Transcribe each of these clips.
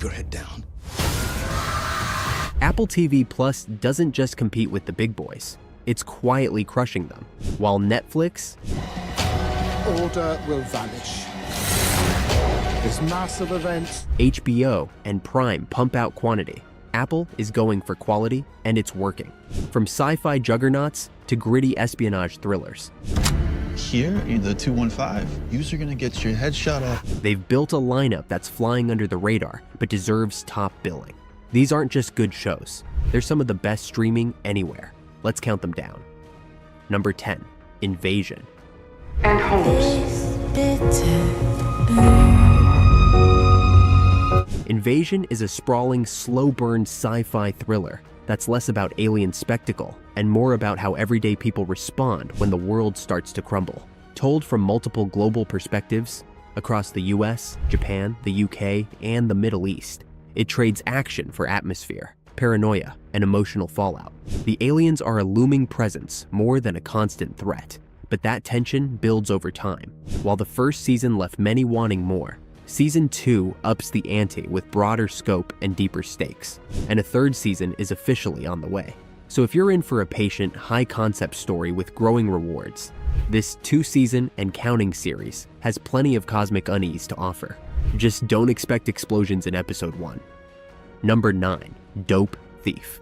your head down. Apple TV Plus doesn't just compete with the big boys, it's quietly crushing them. While Netflix, Order will vanish. This massive event. HBO, and Prime pump out quantity, Apple is going for quality, and it's working. From sci-fi juggernauts to gritty espionage thrillers. Here, the 215, you're gonna get your head shot off. They've built a lineup that's flying under the radar, but deserves top billing. These aren't just good shows. They're some of the best streaming anywhere. Let's count them down. Number 10, Invasion. And homes. Invasion is a sprawling, slow-burn sci-fi thriller that's less about alien spectacle and more about how everyday people respond when the world starts to crumble. Told from multiple global perspectives across the US, Japan, the UK, and the Middle East, it trades action for atmosphere, paranoia, and emotional fallout. The aliens are a looming presence more than a constant threat, but that tension builds over time. While the first season left many wanting more, Season 2 ups the ante with broader scope and deeper stakes, and a third season is officially on the way. So if you're in for a patient, high-concept story with growing rewards, this 2-season and counting series has plenty of cosmic unease to offer. Just don't expect explosions in episode 1. Number 9, Dope Thief.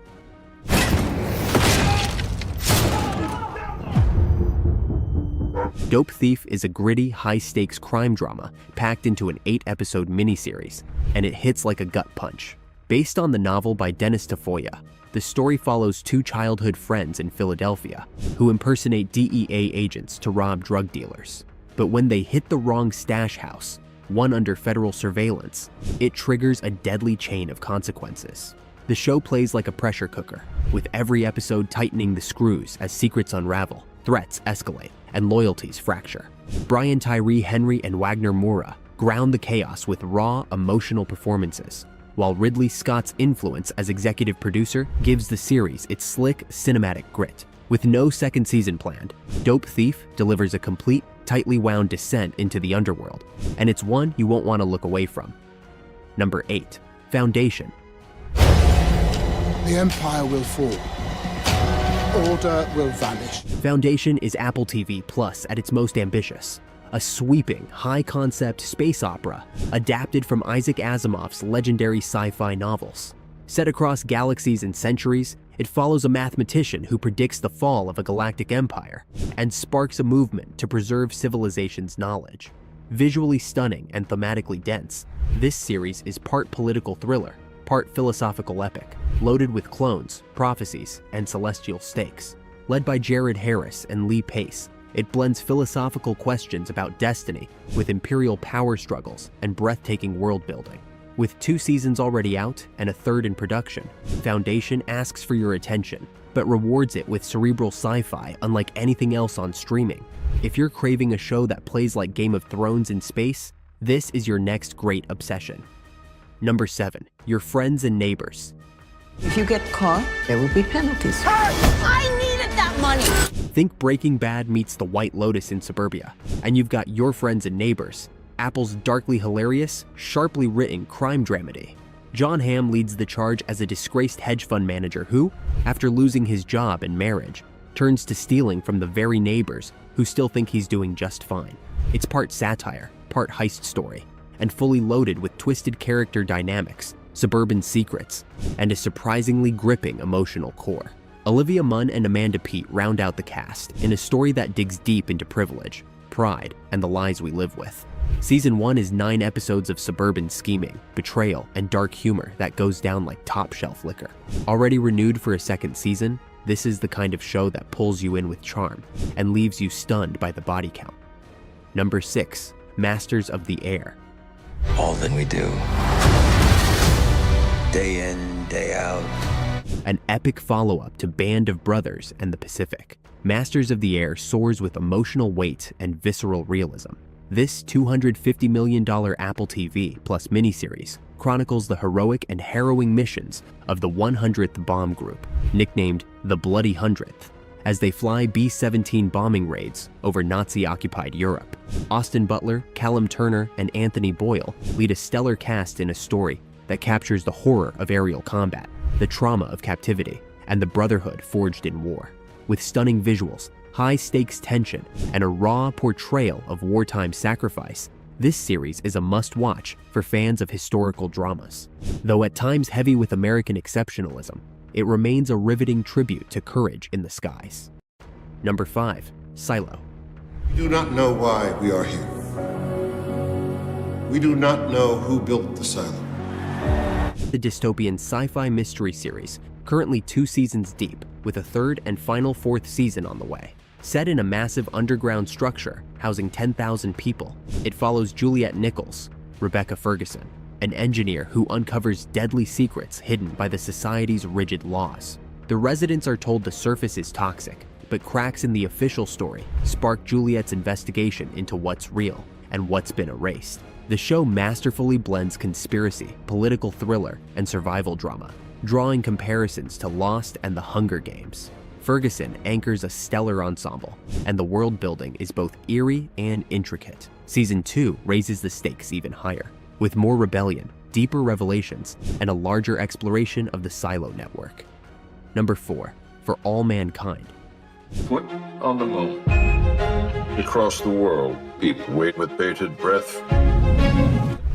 Dope Thief is a gritty, high-stakes crime drama packed into an 8-episode miniseries, and it hits like a gut punch. Based on the novel by Dennis Tafoya, the story follows 2 childhood friends in Philadelphia who impersonate DEA agents to rob drug dealers. But when they hit the wrong stash house, one under federal surveillance, it triggers a deadly chain of consequences. The show plays like a pressure cooker, with every episode tightening the screws as secrets unravel, threats escalate, and loyalties fracture. Brian Tyree Henry and Wagner Moura ground the chaos with raw, emotional performances, while Ridley Scott's influence as executive producer gives the series its slick, cinematic grit. With no second season planned, Dope Thief delivers a complete, tightly wound descent into the underworld, and it's one you won't want to look away from. Number 8, Foundation. The Empire will fall. Order will vanish. Foundation is Apple TV Plus at its most ambitious. A sweeping, high-concept space opera adapted from Isaac Asimov's legendary sci-fi novels. Set across galaxies and centuries, it follows a mathematician who predicts the fall of a galactic empire and sparks a movement to preserve civilization's knowledge. Visually stunning and thematically dense, this series is part political thriller, part philosophical epic, loaded with clones, prophecies, and celestial stakes. Led by Jared Harris and Lee Pace, it blends philosophical questions about destiny with imperial power struggles and breathtaking world building. With 2 seasons already out and a 3rd in production, Foundation asks for your attention, but rewards it with cerebral sci-fi unlike anything else on streaming. If you're craving a show that plays like Game of Thrones in space, this is your next great obsession. Number 7, Your Friends and Neighbors. If you get caught, there will be penalties. I needed that money! Think Breaking Bad meets The White Lotus in suburbia, and you've got Your Friends and Neighbors, Apple's darkly hilarious, sharply written crime dramedy. Jon Hamm leads the charge as a disgraced hedge fund manager who, after losing his job and marriage, turns to stealing from the very neighbors who still think he's doing just fine. It's part satire, part heist story, and fully loaded with twisted character dynamics, suburban secrets, and a surprisingly gripping emotional core. Olivia Munn and Amanda Peet round out the cast in a story that digs deep into privilege, pride, and the lies we live with. Season 1 is 9 episodes of suburban scheming, betrayal, and dark humor that goes down like top-shelf liquor. Already renewed for a 2nd season, this is the kind of show that pulls you in with charm and leaves you stunned by the body count. Number 6, Masters of the Air. All that we do, day in, day out. An epic follow-up to Band of Brothers and the Pacific. Masters of the Air soars with emotional weight and visceral realism. This $250 million Apple TV Plus miniseries chronicles the heroic and harrowing missions of the 100th Bomb Group, nicknamed the Bloody 100th, as they fly B-17 bombing raids over Nazi-occupied Europe. Austin Butler, Callum Turner, and Anthony Boyle lead a stellar cast in a story that captures the horror of aerial combat, the trauma of captivity, and the brotherhood forged in war. With stunning visuals, high-stakes tension, and a raw portrayal of wartime sacrifice, this series is a must-watch for fans of historical dramas. Though at times heavy with American exceptionalism, it remains a riveting tribute to courage in the skies. Number 5. Silo. We do not know why we are here. We do not know who built the silo. The dystopian sci-fi mystery series, currently 2 seasons deep, with a 3rd and final 4th season on the way. Set in a massive underground structure housing 10,000 people, it follows Juliet Nichols, Rebecca Ferguson, an engineer who uncovers deadly secrets hidden by the society's rigid laws. The residents are told the surface is toxic, but cracks in the official story spark Juliet's investigation into what's real and what's been erased. The show masterfully blends conspiracy, political thriller, and survival drama, drawing comparisons to Lost and The Hunger Games. Ferguson anchors a stellar ensemble, and the world building is both eerie and intricate. Season 2 raises the stakes even higher, with more rebellion, deeper revelations, and a larger exploration of the Silo network. Number 4. For All Mankind. Foot on the moon. Across the world, people wait with bated breath.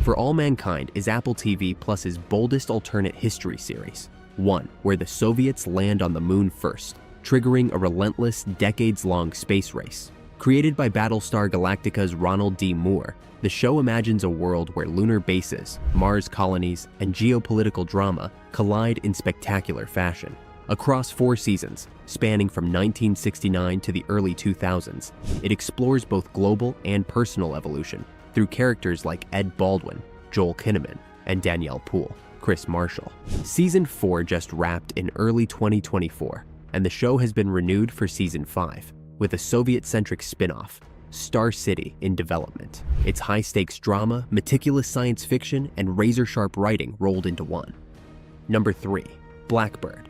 For All Mankind is Apple TV Plus's boldest alternate history series, one where the Soviets land on the moon first, triggering a relentless, decades-long space race. Created by Battlestar Galactica's Ronald D. Moore, the show imagines a world where lunar bases, Mars colonies, and geopolitical drama collide in spectacular fashion. Across 4 seasons, spanning from 1969 to the early 2000s, it explores both global and personal evolution through characters like Ed Baldwin, Joel Kinnaman, and Danielle Poole, Chris Marshall. Season 4 just wrapped in early 2024, and the show has been renewed for Season 5, with a Soviet-centric spin-off, Star City, in development. It's high-stakes drama, meticulous science fiction, and razor-sharp writing rolled into one. Number 3. Blackbird.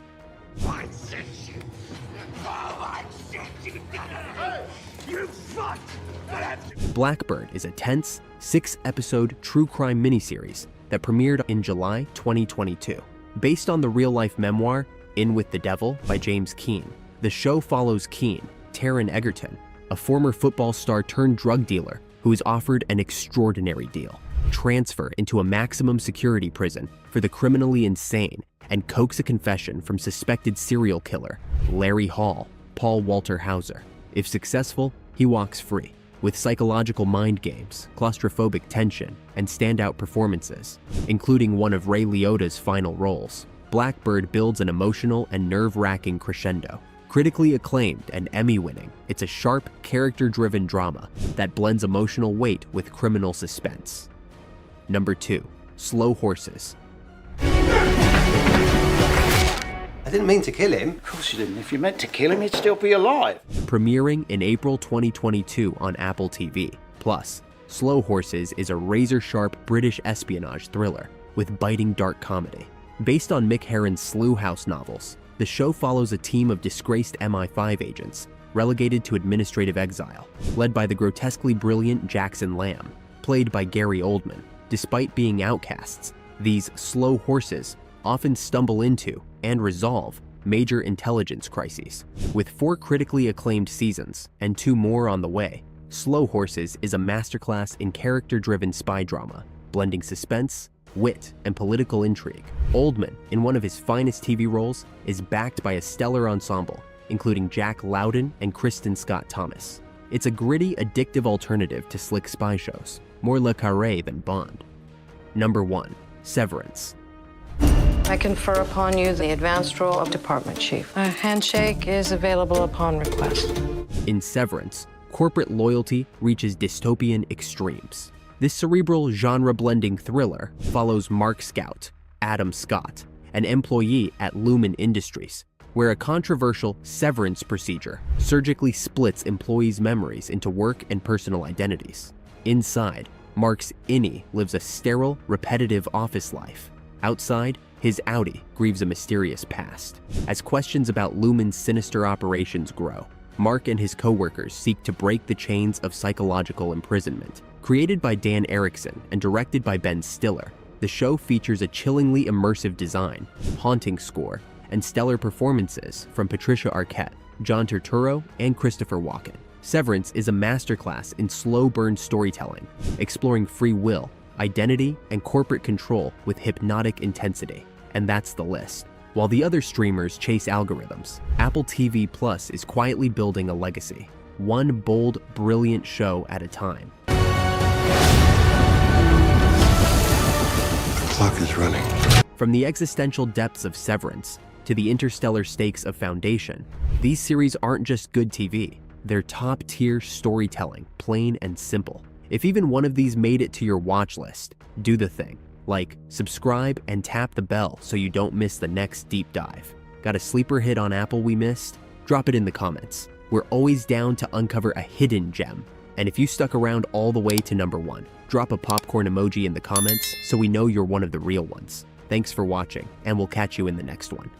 Blackbird is a tense, 6-episode true crime miniseries that premiered in July 2022. Based on the real-life memoir, In with the Devil by James Keane, the show follows Keane, Taron Egerton, a former football star turned drug dealer who is offered an extraordinary deal: transfer into a maximum security prison for the criminally insane, and coax a confession from suspected serial killer Larry Hall, Paul Walter Hauser. If successful, he walks free, with psychological mind games, claustrophobic tension, and standout performances, including one of Ray Liotta's final roles. Blackbird builds an emotional and nerve-wracking crescendo. Critically acclaimed and Emmy-winning, it's a sharp, character-driven drama that blends emotional weight with criminal suspense. Number 2. Slow Horses. I didn't mean to kill him. Of course you didn't. If you meant to kill him, he'd still be alive. Premiering in April 2022 on Apple TV. Plus, Slow Horses is a razor-sharp British espionage thriller with biting dark comedy. Based on Mick Herron's Slough House novels, the show follows a team of disgraced MI5 agents relegated to administrative exile, led by the grotesquely brilliant Jackson Lamb, played by Gary Oldman. Despite being outcasts, these slow horses often stumble into and resolve major intelligence crises. With 4 critically acclaimed seasons and 2 more on the way, Slow Horses is a masterclass in character-driven spy drama, blending suspense, wit, and political intrigue. Oldman, in one of his finest TV roles, is backed by a stellar ensemble, including Jack Lowden and Kristen Scott Thomas. It's a gritty, addictive alternative to slick spy shows, more Le Carré than Bond. Number 1. Severance. I confer upon you the advanced role of Department Chief. A handshake is available upon request. In Severance, corporate loyalty reaches dystopian extremes. This cerebral, genre-blending thriller follows Mark Scout, Adam Scott, an employee at Lumen Industries, where a controversial severance procedure surgically splits employees' memories into work and personal identities. Inside, Mark's innie lives a sterile, repetitive office life. Outside, his outie grieves a mysterious past. As questions about Lumen's sinister operations grow, Mark and his co-workers seek to break the chains of psychological imprisonment. Created by Dan Erickson and directed by Ben Stiller, The show features a chillingly immersive design, haunting score, and stellar performances from Patricia Arquette, John Turturro, and Christopher Walken. Severance is a masterclass in slow-burn storytelling, exploring free will, identity, and corporate control with hypnotic intensity. And that's the list. While the other streamers chase algorithms, Apple TV Plus is quietly building a legacy, one bold, brilliant show at a time. The clock is running. From the existential depths of Severance to the interstellar stakes of Foundation, these series aren't just good TV, they're top-tier storytelling, plain and simple. If even one of these made it to your watch list, do the thing. Like, subscribe, and tap the bell so you don't miss the next deep dive. Got a sleeper hit on Apple we missed? Drop it in the comments. We're always down to uncover a hidden gem. And if you stuck around all the way to number 1, drop a popcorn emoji in the comments so we know you're one of the real ones. Thanks for watching, and we'll catch you in the next one.